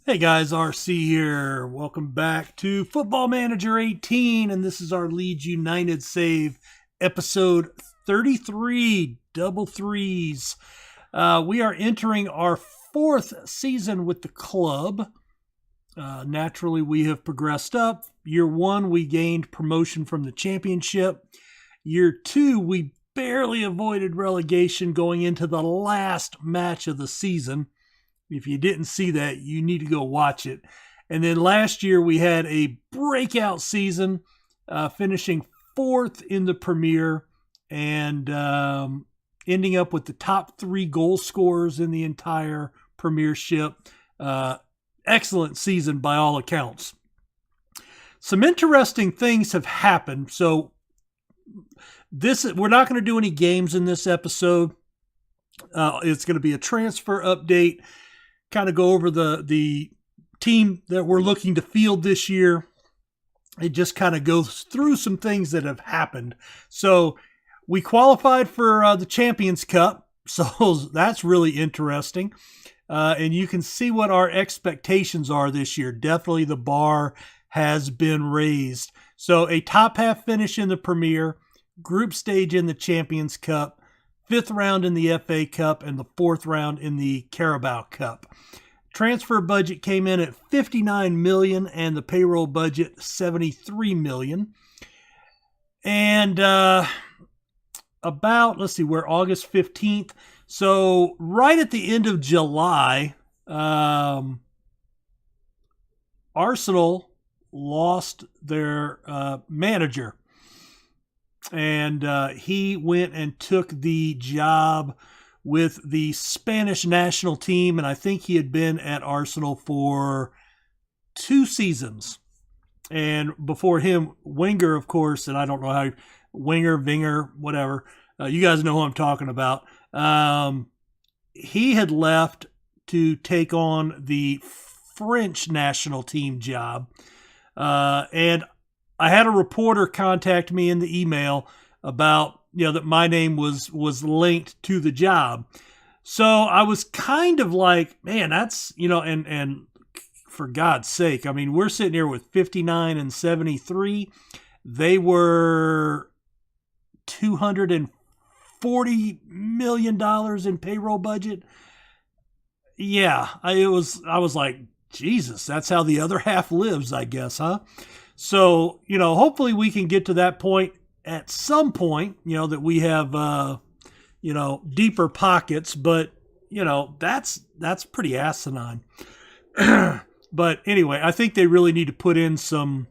Hey guys, RC here. Welcome back to Football Manager 18, and this is our Leeds United save, episode 33, double threes. We are entering our fourth season with the club. Naturally, we have progressed up. Year one, we gained promotion from the championship. Year two, we barely avoided relegation going into the last match of the season. If you didn't see that, you need to go watch it. And then last year we had a breakout season, finishing fourth in the Premier and ending up with the top three goal scorers in the entire Premiership. Excellent season by all accounts. Some interesting things have happened. So we're not going to do any games in this episode. It's going to be a transfer update. Kind of go over the team that we're looking to field this year. It just kind of goes through some things that have happened. So we qualified for the Champions Cup, so that's really interesting. And you can see what our expectations are this year. Definitely the bar has been raised. So a top half finish in the Premier, group stage in the Champions Cup, fifth round in the FA Cup, and the fourth round in the Carabao Cup. Transfer budget came in at $59 million and the payroll budget $73 million. And we're August 15th. So right at the end of July, Arsenal lost their manager. And he went and took the job with the Spanish national team, and I think he had been at Arsenal for 2 seasons. And before him, Wenger, of course, and I don't know how, Vinger, whatever. You guys know who I'm talking about. He had left to take on the French national team job. And I had a reporter contact me in the email about, that my name was linked to the job. So I was kind of like, man, that's, and for God's sake, I mean, we're sitting here with 59 and 73. They were $240 million in payroll budget. Yeah, I was like, Jesus, that's how the other half lives, I guess, huh? So, hopefully we can get to that point at some point, that we have, deeper pockets, but, that's pretty asinine. But anyway, I think they really need to put in some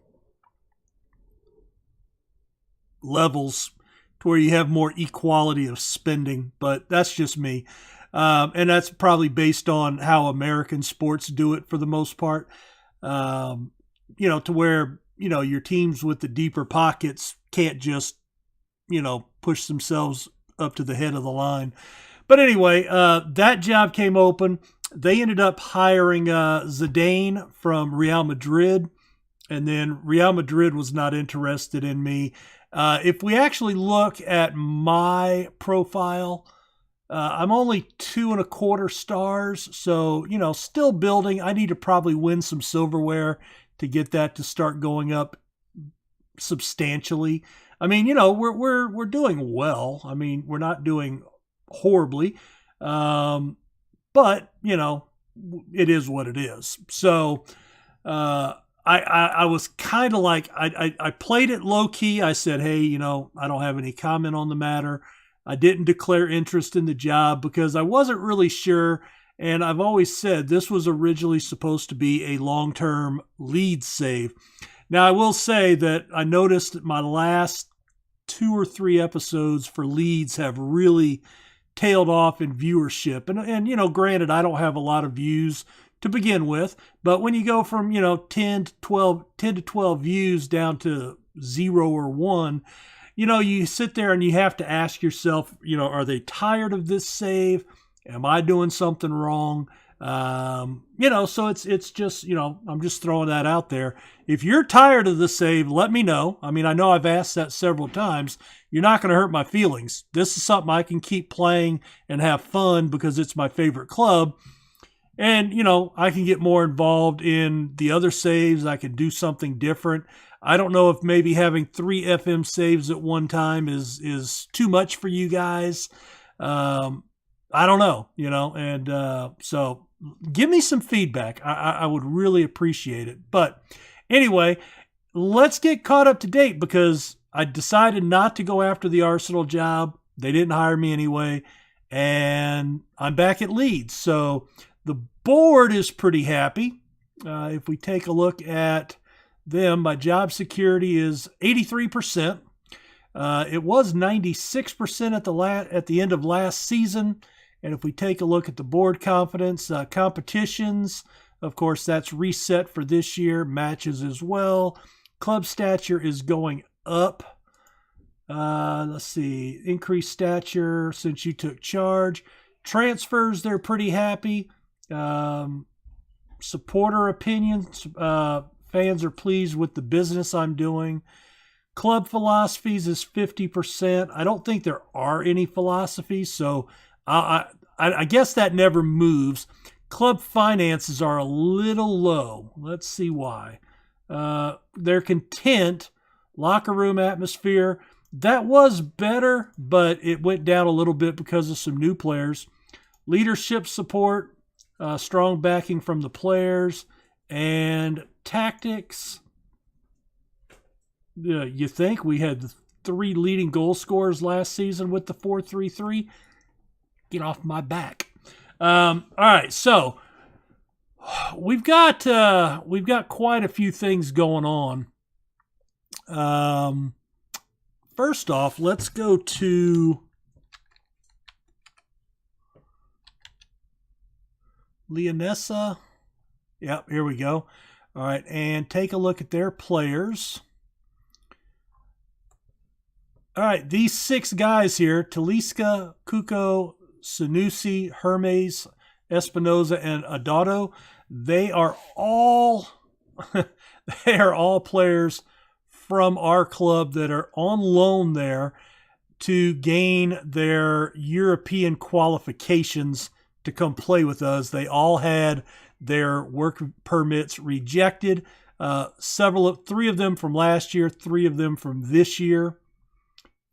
levels to where you have more equality of spending, but that's just me. And that's probably based on how American sports do it for the most part, to where, your teams with the deeper pockets can't just, push themselves up to the head of the line. But anyway, that job came open. They ended up hiring Zidane from Real Madrid, and then Real Madrid was not interested in me. If we actually look at my profile, I'm only 2.25 stars, so, still building. I need to probably win some silverware to get that to start going up substantially. I mean, we're doing well. I mean, we're not doing horribly, but it is what it is. So I was kind of like, I played it low key. I said, hey, I don't have any comment on the matter. I didn't declare interest in the job because I wasn't really sure. And I've always said this was originally supposed to be a long-term Leeds save. Now, I will say that I noticed that my last 2 or 3 episodes for Leeds have really tailed off in viewership. And granted, I don't have a lot of views to begin with, but when you go from, 10 to 12 views down to 0 or 1, you sit there and you have to ask yourself, are they tired of this save? Am I doing something wrong? So it's just, I'm just throwing that out there. If you're tired of the save, let me know. I mean, I know I've asked that several times. You're not going to hurt my feelings. This is something I can keep playing and have fun because it's my favorite club. And, I can get more involved in the other saves. I can do something different. I don't know if maybe having 3 FM saves at one time is too much for you guys. I don't know, and so give me some feedback. I would really appreciate it. But anyway, let's get caught up to date because I decided not to go after the Arsenal job. They didn't hire me anyway, and I'm back at Leeds. So the board is pretty happy. If we take a look at them, my job security is 83%. It was 96% at the end of last season. And if we take a look at the board confidence, competitions, of course, that's reset for this year, matches as well. Club stature is going up. Let's see, increased stature since you took charge. Transfers, they're pretty happy. Supporter opinions, fans are pleased with the business I'm doing. Club philosophies is 50%. I don't think there are any philosophies, so I guess that never moves. Club finances are a little low. Let's see why. They're content. Locker room atmosphere, that was better, but it went down a little bit because of some new players. Leadership support, strong backing from the players, and tactics. You think we had 3 leading goal scorers last season with the 4-3-3? Get off my back. All right, so we've got quite a few things going on. First off, let's go to Leonessa. Yep, here we go. All right, and take a look at their players. All right, these 6 guys here, Talisca, Kuko, Sanusi, Hermes, Espinoza, and Adotto, they are all players from our club that are on loan there to gain their European qualifications to come play with us. They all had their work permits rejected. 3 of them from last year, 3 of them from this year.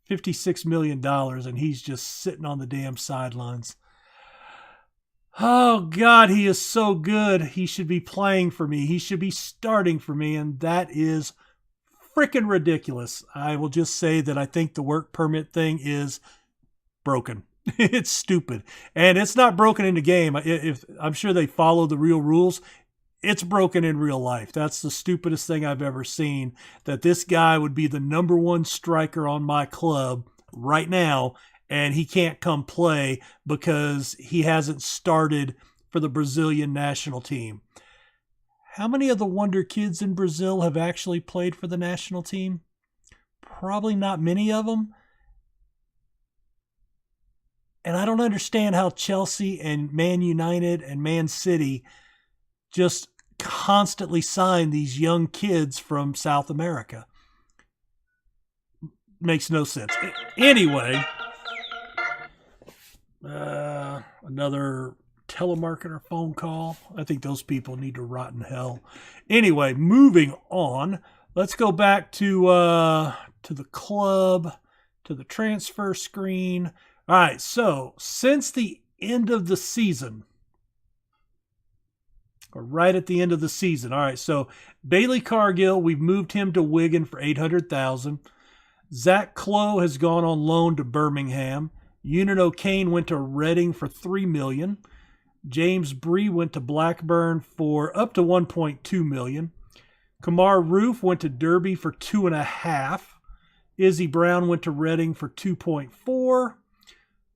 $56 million, and he's just sitting on the damn sidelines. Oh, God, he is so good. He should be playing for me. He should be starting for me, and that is freaking ridiculous. I will just say that I think the work permit thing is broken. It's stupid. And it's not broken in the game. If I'm sure they follow the real rules. It's broken in real life. That's the stupidest thing I've ever seen, that this guy would be the number 1 striker on my club right now, and he can't come play because he hasn't started for the Brazilian national team. How many of the wonder kids in Brazil have actually played for the national team? Probably not many of them. And I don't understand how Chelsea and Man United and Man City just constantly sign these young kids from South America. Makes no sense. Anyway, another telemarketer phone call. I think those people need to rot in hell. Anyway, moving on. Let's go back to the club, to the transfer screen. All right, so since the end of the season, or right at the end of the season. All right, so Bailey Cargill, we've moved him to Wigan for $800,000. Zach Clough has gone on loan to Birmingham. Ewan O'Kane went to Reading for $3 million. James Bree went to Blackburn for up to $1.2 million. Kamar Roof went to Derby for $2.5 million. Izzy Brown went to Reading for $2.4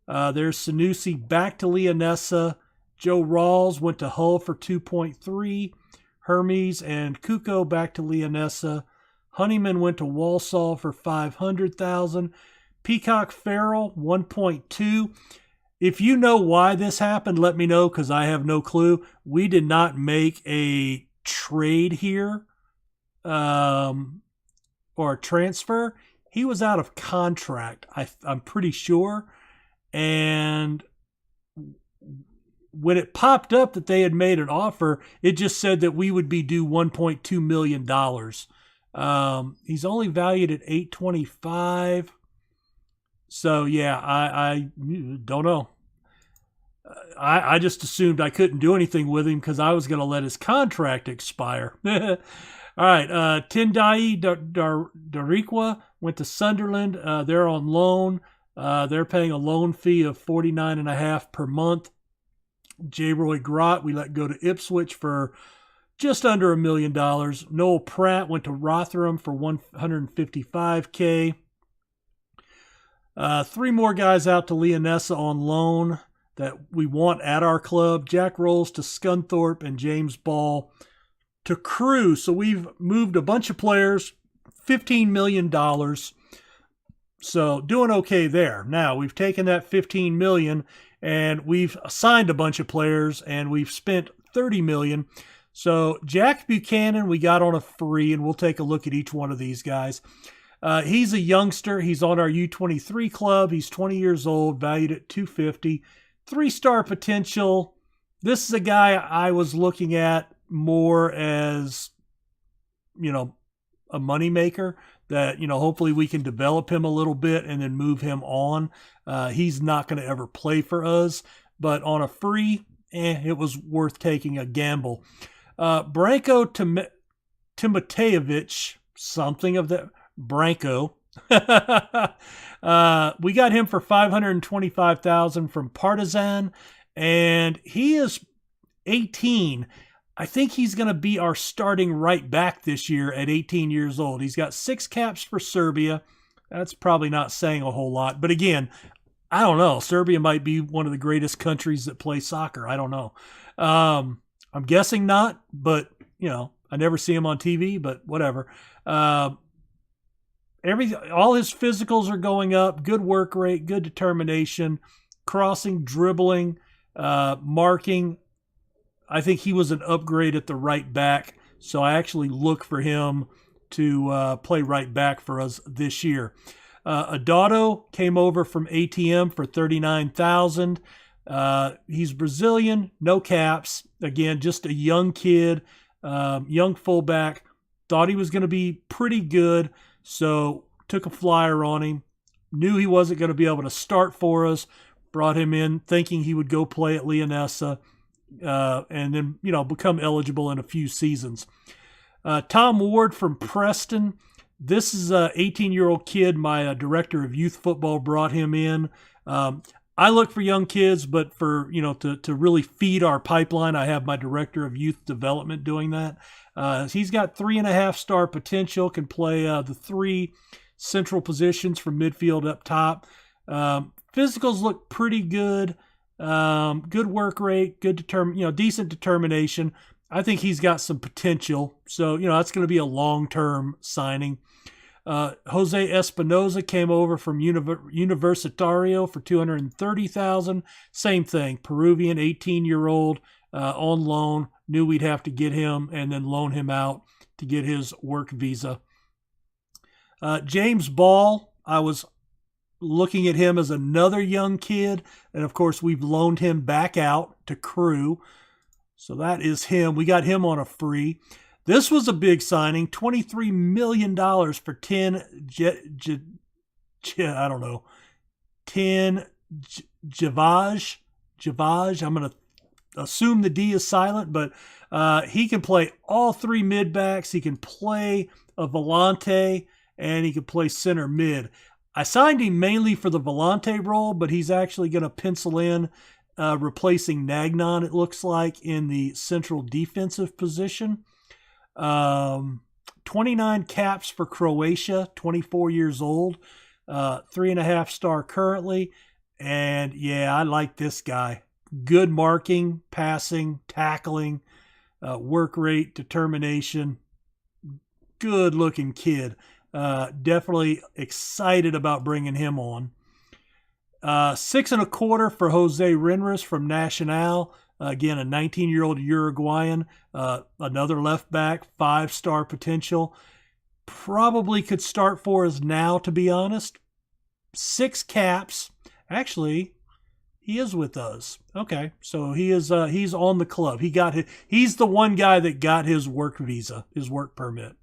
million. There's Sanusi back to Leonessa. Joe Rawls went to Hull for $2.3 million. Hermes and Kuko back to Leonessa. Honeyman went to Walsall for $500,000. Peacock Farrell, $1.2 million. If you know why this happened, let me know, because I have no clue. We did not make a trade here or a transfer. He was out of contract, I'm pretty sure. And when it popped up that they had made an offer, it just said that we would be due $1.2 million. He's only valued at $825. So yeah, I don't know. I just assumed I couldn't do anything with him because I was going to let his contract expire. All right, Tendai Darikwa went to Sunderland. They're on loan. They're paying a loan fee of $49.5 per month. J. Roy Grott, we let go to Ipswich for just under $1 million. Noel Pratt went to Rotherham for $155K. Three more guys out to Leonessa on loan that we want at our club. Jack Rolls to Scunthorpe and James Ball to Crewe. So we've moved a bunch of players, $15 million. So doing okay there. Now we've taken that $15 million and we've signed a bunch of players and we've spent $30 million. So Jack Buchanan we got on a free, and we'll take a look at each one of these guys. He's a youngster. He's on our U23 club. He's 20 years old, valued at $250. 3-star potential. This is a guy I was looking at more as, a moneymaker that, hopefully we can develop him a little bit and then move him on. He's not going to ever play for us, but on a free, it was worth taking a gamble. Branko Timotejevic, something of that. Branko. We got him for $525,000 from Partizan, and he is 18. I think he's going to be our starting right back this year at 18 years old. He's got 6 caps for Serbia. That's probably not saying a whole lot, but again, I don't know. Serbia might be one of the greatest countries that play soccer. I don't know. I'm guessing not, but I never see him on TV, but whatever. All his physicals are going up. Good work rate, good determination, crossing, dribbling, marking. I think he was an upgrade at the right back, so I actually look for him to play right back for us this year. Adotto came over from ATM for $39,000. He's Brazilian, no caps. Again, just a young kid, young fullback. Thought he was going to be pretty good. So took a flyer on him, knew he wasn't going to be able to start for us, brought him in thinking he would go play at Leonessa, and then, become eligible in a few seasons. Tom Ward from Preston. This is a 18-year-old kid. My director of youth football brought him in. I look for young kids, but for, to really feed our pipeline, I have my director of youth development doing that. He's got 3.5-star potential, can play the 3 central positions from midfield up top. Physicals look pretty good. Good work rate, good decent determination. I think he's got some potential. So, that's going to be a long-term signing. Jose Espinoza came over from Universitario for $230,000. Same thing, Peruvian, 18-year-old, on loan. Knew we'd have to get him and then loan him out to get his work visa. James Ball, I was looking at him as another young kid, and of course we've loaned him back out to Crewe. So that is him. We got him on a free. This was a big signing, $23 million for 10 Javage. I'm going to assume the D is silent, but he can play all 3 mid-backs. He can play a volante, and he can play center mid. I signed him mainly for the volante role, but he's actually going to pencil in replacing Nagnon, it looks like, in the central defensive position. 29 caps for Croatia, 24 years old, 3.5-star currently. And yeah, I like this guy. Good marking, passing, tackling, work rate, determination. Good looking kid. Definitely excited about bringing him on. 6.25 for Jose Renres from Nacional. Again, a 19-year-old Uruguayan, another left back, 5-star potential. Probably could start for us now, to be honest. 6 caps. Actually, He is with us. Okay, so he's on the club. He's the one guy that got his work visa, his work permit.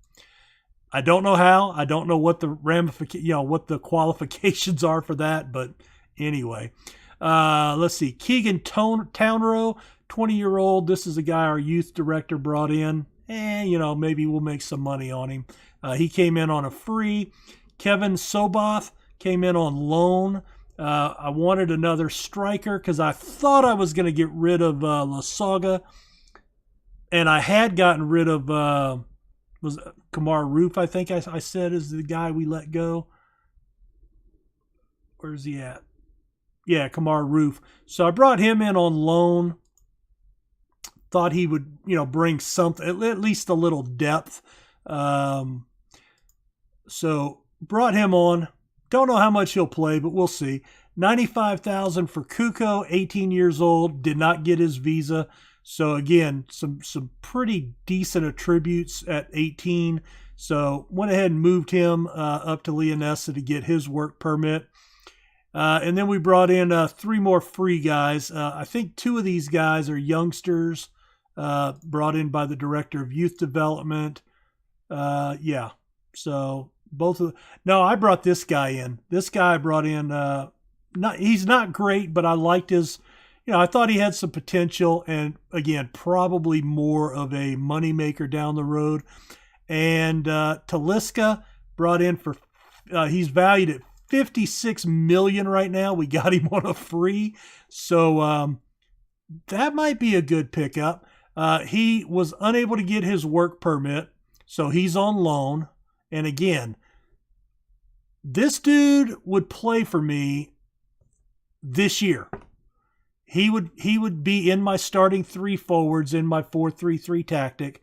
I don't know how. I don't know what the what the qualifications are for that. But anyway, let's see. Keegan Townrow, 20-year-old. This is a guy our youth director brought in. Maybe we'll make some money on him. He came in on a free. Kevin Soboth came in on loan. I wanted another striker because I thought I was going to get rid of La Saga. And I had gotten rid of, was Kamar Roof, I think I said is the guy we let go. Where's he at? Yeah, Kamar Roof. So I brought him in on loan. Thought he would, bring something, at least a little depth. So brought him on. Don't know how much he'll play, but we'll see. $95,000 for Kuko, 18 years old, did not get his visa. So again, some pretty decent attributes at 18. So went ahead and moved him up to Leonessa to get his work permit. And then we brought in 3 more free guys. I think 2 of these guys are youngsters brought in by the director of youth development. Yeah. So I brought this guy in. This guy I brought in, he's not great, but I liked his, I thought he had some potential and again, probably more of a moneymaker down the road. And Taliska brought in for, he's valued at $56 million right now. We got him on a free. So that might be a good pickup. He was unable to get his work permit, so he's on loan. And again, this dude would play for me this year. He would be in my starting 3 forwards in my 4-3-3 tactic.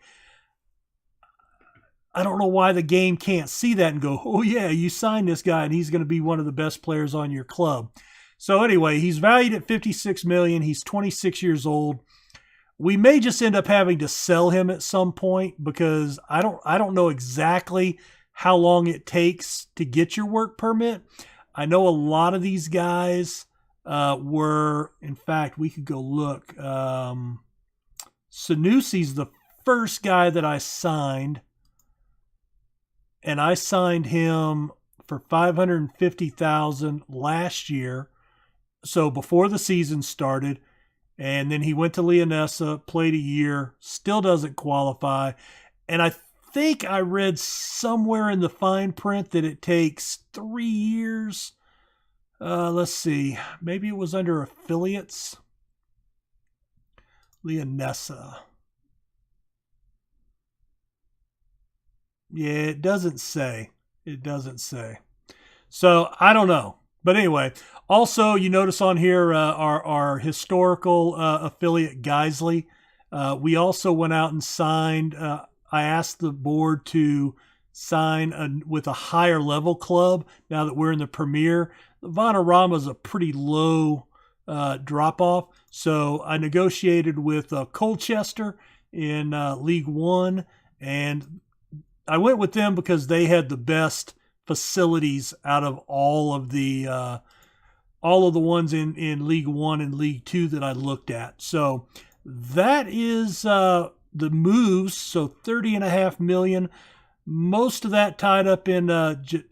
I don't know why the game can't see that and go, oh yeah, you signed this guy and he's going to be one of the best players on your club. So anyway, he's valued at $56 million. He's 26 years old. We may just end up having to sell him at some point because I don't know exactly how long it takes to get your work permit. I know a lot of these guys were, in fact, we could go look. Sanusi's the first guy that I signed, and I signed him for $550,000 last year, so before the season started. And then he went to Leonessa, played a year, still doesn't qualify. And I think I read somewhere in the fine print that it takes 3 years. Let's see. Maybe it was under affiliates. Leonessa. Yeah, it doesn't say. It doesn't say. So I don't know. But anyway, also you notice on here our historical affiliate Geisley. We also went out and signed. I asked the board to sign with a higher level club now that we're in the Premier. Vanarama is a pretty low drop off. So I negotiated with Colchester in League One, and I went with them because they had the best facilities out of all of the ones in League One and League Two that I looked at. So that is the moves. So $30.5 million. Most of that tied up in 10.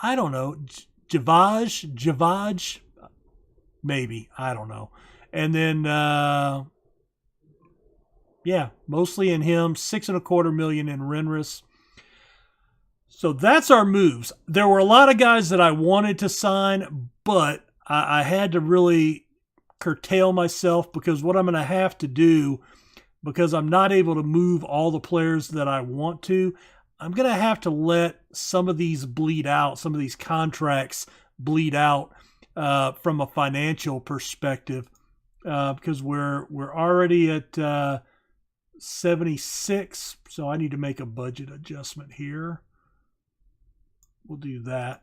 I don't know. Javaj, maybe. I don't know. And then yeah, mostly in him. $6.25 million in Renris. So that's our moves. There were a lot of guys that I wanted to sign, but I had to really curtail myself because what I'm going to have to do, because I'm not able to move all the players that I want to, I'm going to have to let some of these bleed out, some of these contracts bleed out from a financial perspective because we're already at 76, so I need to make a budget adjustment here. We'll do that.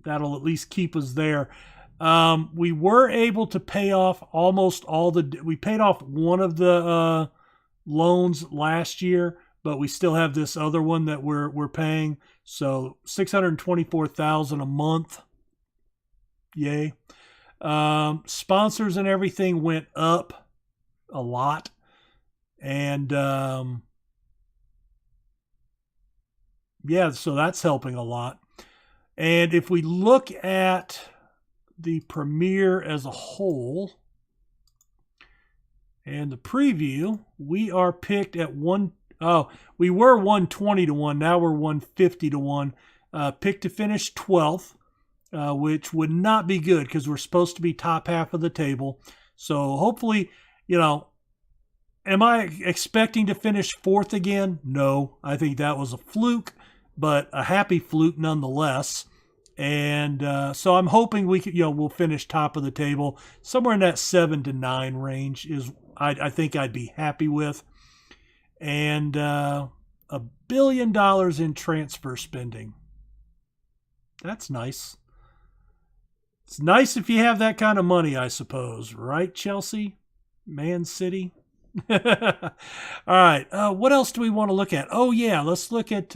That'll at least keep us there. We were able to pay off almost all we paid off one of the loans last year, but we still have this other one that we're paying. So $624,000 a month. Yay. Sponsors and everything went up a lot. And yeah, so that's helping a lot. And if we look at the Premier as a whole and the preview, we are picked at we were 120 to 1. Now we're 150 to 1. Picked to finish 12th, which would not be good because we're supposed to be top half of the table. So hopefully, am I expecting to finish 4th again? No, I think that was a fluke, but a happy fluke nonetheless. And so I'm hoping we'll finish top of the table. Somewhere in that 7 to 9 range is I think I'd be happy with. And $1 billion in transfer spending. That's nice. It's nice if you have that kind of money, I suppose. Right, Chelsea? Man City? All right. What else do we want to look at? Oh, yeah. Let's look at...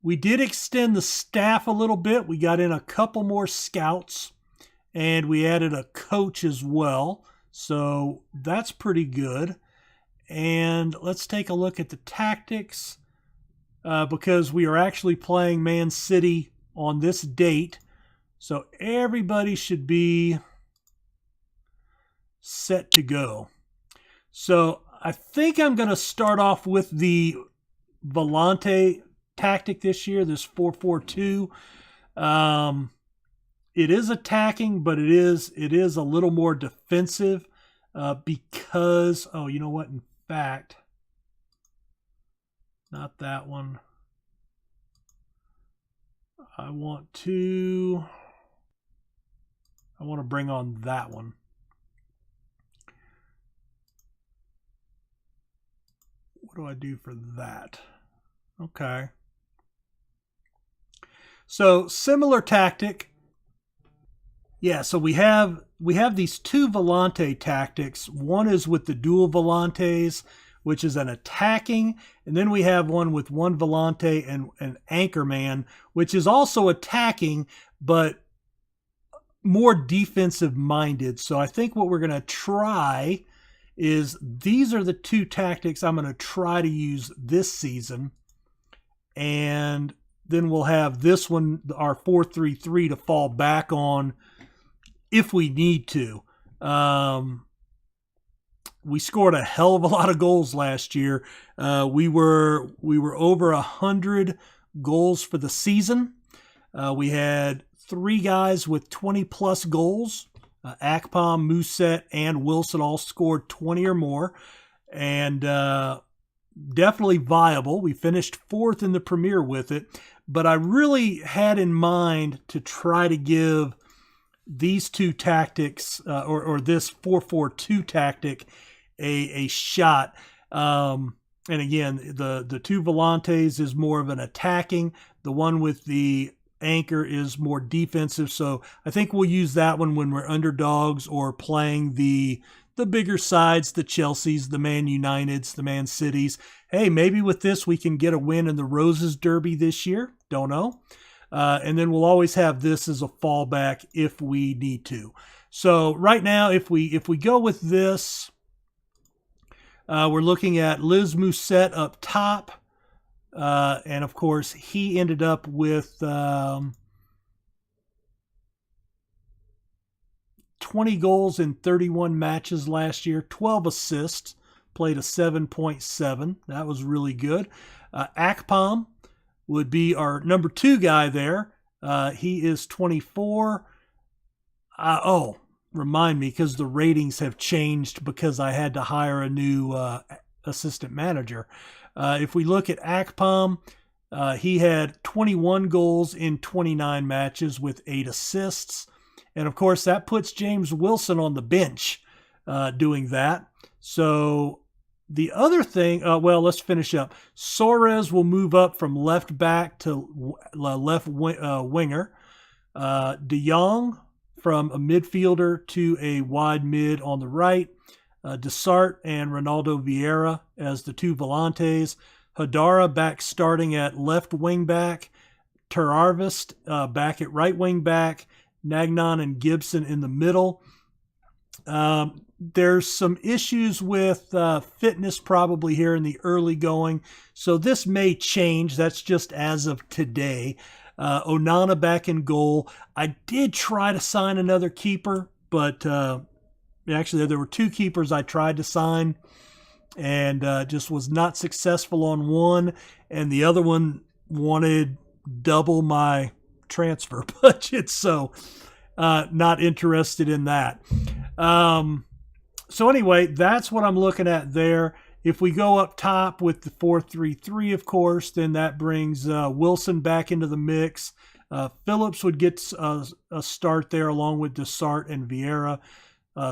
we did extend the staff a little bit. We got in a couple more scouts. And we added a coach as well. So that's pretty good. And let's take a look at the tactics because we are actually playing Man City on this date. So everybody should be set to go. So I think I'm going to start off with the Volante tactic this year, this 4-4-2. It is attacking, but it is a little more defensive because, you know what? In fact, not that one. I want to bring on that one. What do I do for that? Okay. So similar tactic. Yeah, so we have these two Volante tactics. One is with the dual Volantes, which is an attacking, and then we have one with one Volante and an anchor man, which is also attacking, but more defensive minded. So I think what we're going to try is these are the two tactics I'm going to try to use this season. And then we'll have this one, our 4-3-3, to fall back on if we need to. We scored a hell of a lot of goals last year. We were over 100 goals for the season. We had 3 guys with 20 plus goals. Akpom, Musset, and Wilson all scored 20 or more, and definitely viable. We finished 4th in the Premier with it, but I really had in mind to try to give these two tactics or this 4-4-2 tactic a shot. And again, the two Volantes is more of an attacking. The one with the anchor is more defensive. So I think we'll use that one when we're underdogs or playing the bigger sides, the Chelseas, the Man Uniteds, the Man Cities. Hey, maybe with this we can get a win in the Roses Derby this year. Don't know. And then we'll always have this as a fallback if we need to. So right now, if we go with this, we're looking at Liz Musset up top. And of course, he ended up with 20 goals in 31 matches last year, 12 assists, played a 7.7. That was really good. Akpom would be our number 2 guy there. He is 24. Remind me, because the ratings have changed because I had to hire a new assistant manager. If we look at Akpom, he had 21 goals in 29 matches with 8 assists. And of course, that puts James Wilson on the bench doing that. So the other thing, let's finish up. Suarez will move up from left back to left winger. De Jong from a midfielder to a wide mid on the right. Desart and Ronaldo Vieira as the two Volantes. Hadara back starting at left wing back. Terarvist back at right wing back, Nagnon and Gibson in the middle. There's some issues with fitness probably here in the early going, so this may change. That's just as of today. Onana back in goal. I did try to sign another keeper, but actually there were two keepers I tried to sign and just was not successful on one, and the other one wanted double my transfer budget, so not interested in that. So anyway, that's what I'm looking at there. If we go up top with the 4-3-3, of course, then that brings Wilson back into the mix. Phillips would get a start there along with Desart and Vieira.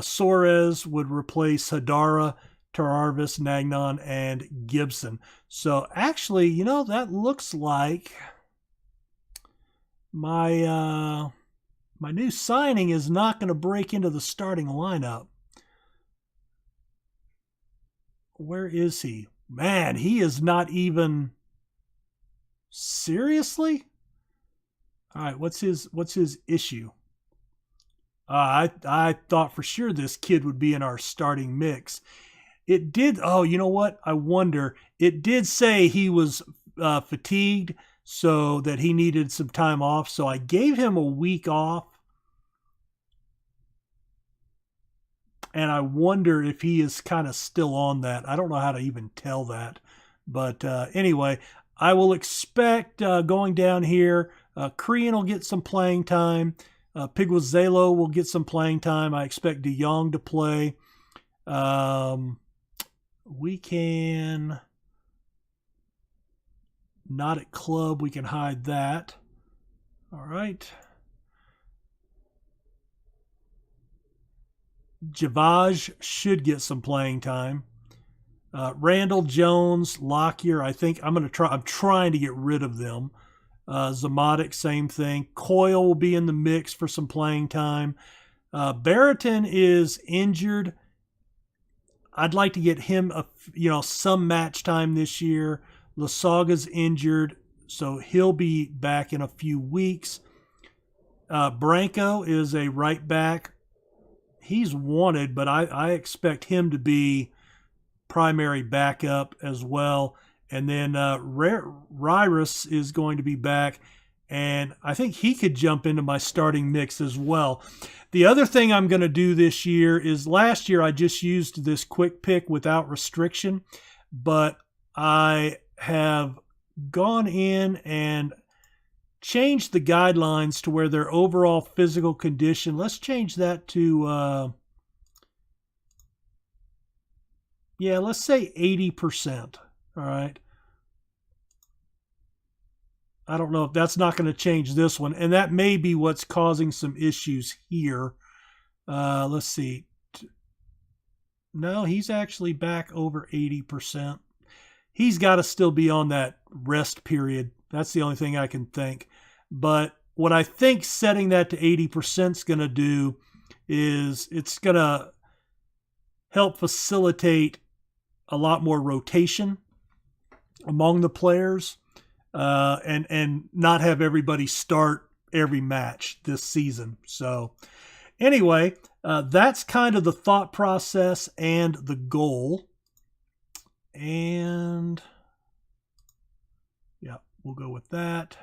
Suarez would replace Hadara, Terarvis, Nagnon, and Gibson. So actually, that looks like my new signing is not going to break into the starting lineup. Where is he? Man, he is not even... Seriously? All right, what's his issue? I thought for sure this kid would be in our starting mix. It did... Oh, you know what? I wonder. It did say he was fatigued, so that he needed some time off. So I gave him a week off. And I wonder if he is kind of still on that. I don't know how to even tell that. But anyway, I will expect going down here, Crean will get some playing time. Piguazello will get some playing time. I expect De Jong to play. We can... Not at club. We can hide that. All right. Javaj should get some playing time. Randall, Jones, Lockyer, I think I'm trying to get rid of them. Zamotic, same thing. Coyle will be in the mix for some playing time. Barrington is injured. I'd like to get him some match time this year. Lasaga's injured, so he'll be back in a few weeks. Branco is a right back. He's wanted, but I expect him to be primary backup as well. And then Ryrus is going to be back, and I think he could jump into my starting mix as well. The other thing I'm going to do this year is last year I just used this quick pick without restriction, but I have gone in and changed the guidelines to where their overall physical condition, let's change that to, let's say 80%. All right. I don't know if that's not going to change this one. And that may be what's causing some issues here. Let's see. No, he's actually back over 80%. He's got to still be on that rest period. That's the only thing I can think. But what I think setting that to 80% is going to do is it's going to help facilitate a lot more rotation among the players, and not have everybody start every match this season. So anyway, that's kind of the thought process and the goal. And yeah, we'll go with that.